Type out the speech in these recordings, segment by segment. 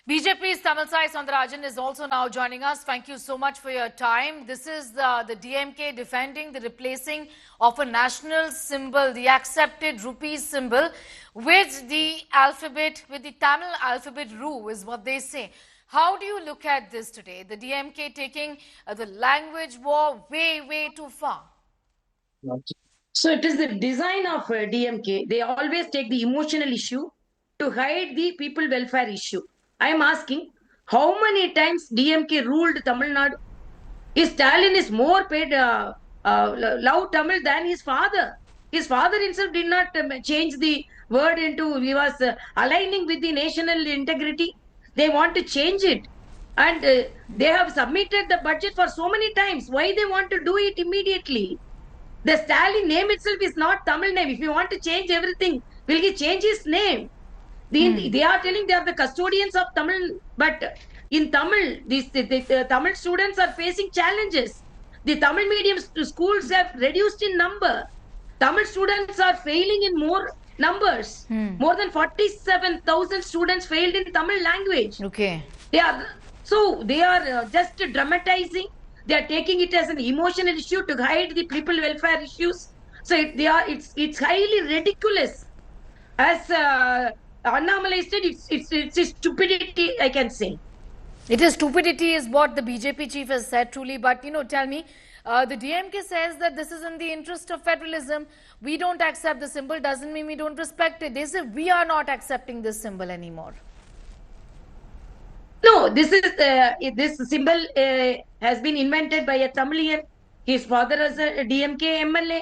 BJP's Tamilsai Soundarajan is also now joining us. Thank you so much for your time. This is the DMK defending the replacing of a national symbol, the accepted rupee symbol, with the alphabet, with the Tamil alphabet Ru is what they say. How do you look at this today? The DMK taking the language war way too far. So it is the design of DMK. They always take the emotional issue to hide the people welfare issue. I am asking, how many times DMK ruled Tamil Nadu? His Stalin is more paid love Tamil than his father. His father himself did not change the word into, he was aligning with the national integrity. They want to change it. And they have submitted the budget for so many times. Why they want to do it immediately? The Stalin name itself is not Tamil name. If you want to change everything, will he change his name? They are telling they are the custodians of Tamil, but in Tamil, the Tamil students are facing challenges. The Tamil medium schools have reduced in number. Tamil students are failing in more numbers. More than 47,000 students failed in Tamil language. Okay. They are just dramatizing. They are taking it as an emotional issue to hide the people welfare issues. So it's highly ridiculous. As Annamalai said, it's stupidity, I can say. It is stupidity is what the BJP chief has said truly. But, tell me, the DMK says that this is in the interest of federalism. We don't accept the symbol. Doesn't mean we don't respect it. They say we are not accepting this symbol anymore. No, this symbol has been invented by a Tamilian. His father is a DMK MLA.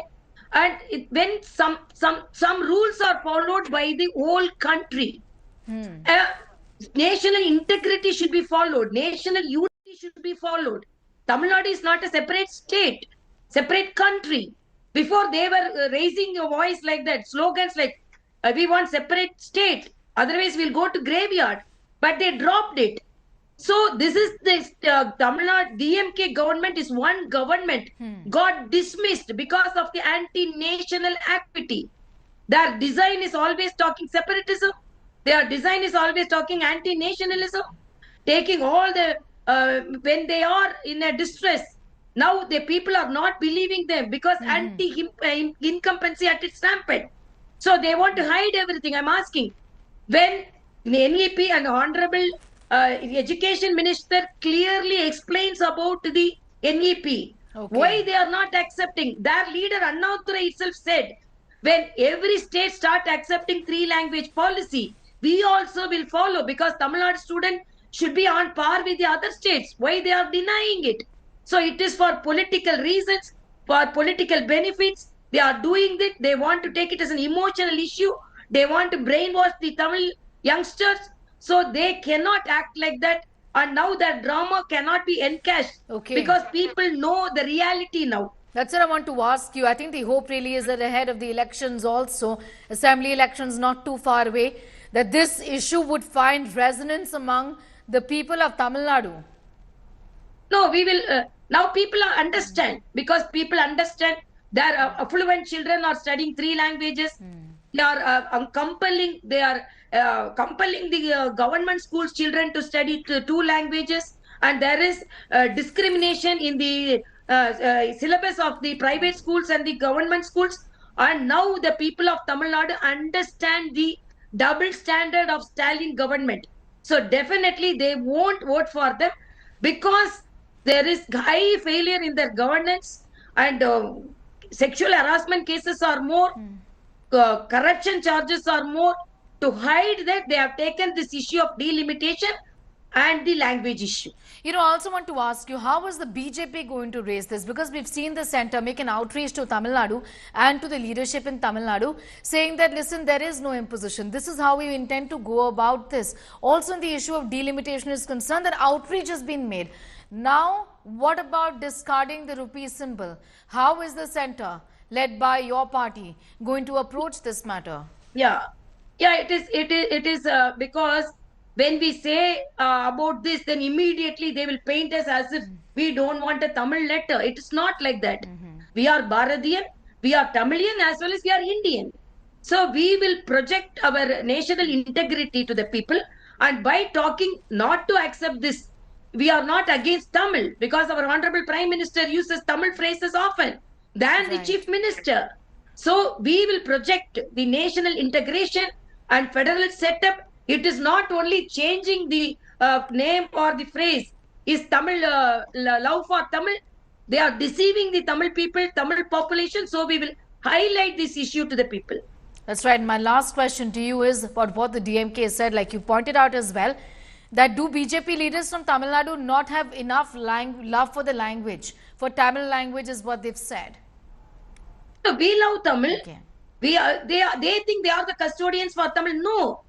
And when some rules are followed by the whole country, national integrity should be followed. National unity should be followed. Tamil Nadu is not a separate state, separate country. Before they were raising a voice like that, slogans like, we want separate state, otherwise we'll go to graveyard. But they dropped it. So this is the Tamil Nadu DMK government is one government got dismissed because of the anti-national activity. Their design is always talking separatism. Their design is always talking anti-nationalism. Taking all the when they are in a distress, now the people are not believing them because anti-incumbency at its rampant. So they want to hide everything. I'm asking, when NEP and Honorable Education Minister clearly explains about the NEP, why they are not accepting. Their leader Annadurai itself said, when every state start accepting 3-language policy, we also will follow, because Tamil Nadu student should be on par with the other states. Why they are denying it? So it is for political reasons, for political benefits. They are doing it. They want to take it as an emotional issue. They want to brainwash the Tamil youngsters. So they cannot act like that. And now that drama cannot be encashed because people know the reality now. That's what I want to ask you. I think the hope really is that ahead of the elections also, assembly elections not too far away, that this issue would find resonance among the people of Tamil Nadu. No, we will, now people understand, because people understand their affluent children are studying 3 languages. They are compelling the government schools children to study 2 languages, and there is discrimination in the syllabus of the private schools and the government schools. And now the people of Tamil Nadu understand the double standard of Stalin government. So definitely they won't vote for them, because there is high failure in their governance, and sexual harassment cases are more, corruption charges are more. To hide that, they have taken this issue of delimitation and the language issue. I also want to ask you, how is the BJP going to raise this? Because we've seen the centre make an outreach to Tamil Nadu and to the leadership in Tamil Nadu, saying that, listen, there is no imposition. This is how we intend to go about this. Also, in the issue of delimitation is concerned, that outreach has been made. Now, what about discarding the rupee symbol? How is the centre, led by your party, going to approach this matter? Yeah, it is because when we say about this, then immediately they will paint us as if we don't want a Tamil letter. It is not like that. We are Bharatian, we are Tamilian, as well as we are Indian. So we will project our national integrity to the people. And by talking not to accept this, we are not against Tamil because our Honorable Prime Minister uses Tamil phrases often than the Right. Chief Minister. So we will project the national integration and federal setup. It is not only changing the name or the phrase. Is Tamil love for Tamil? They are deceiving the Tamil people, Tamil population. So we will highlight this issue to the people. That's right. My last question to you is about what the DMK said, like you pointed out as well, that do BJP leaders from Tamil Nadu not have enough love for the language, for Tamil language is what they've said. So we love Tamil. Okay. They think they are the custodians for Tamil. No.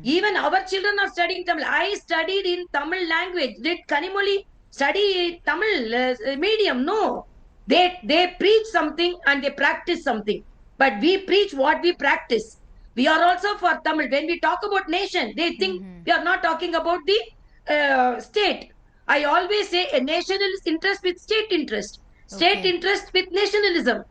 Even our children are studying Tamil. I studied in Tamil language. Did Kanimoli study Tamil medium? No. They preach something and they practice something. But we preach what we practice. We are also for Tamil. When we talk about nation, they think we are not talking about the state. I always say a nationalist interest with state interest. State Okay. interest with nationalism.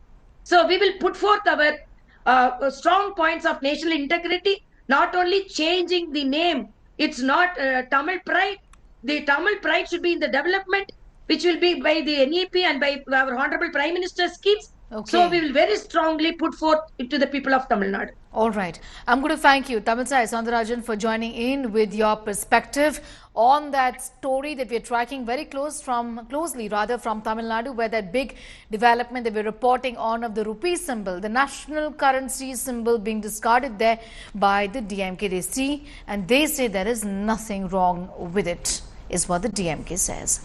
So we will put forth our strong points of national integrity, not only changing the name. It's not Tamil pride. The Tamil pride should be in the development, which will be by the NEP and by our Honorable Prime Minister's schemes. So Okay. we will very strongly put forth it to the people of Tamil Nadu. All right. I'm going to thank you, Tamilisai Soundarajan, for joining in with your perspective on that story that we're tracking very closely from Tamil Nadu, where that big development that we're reporting on of the rupee symbol, the national currency symbol being discarded there by the DMK. They see and they say there is nothing wrong with it, is what the DMK says.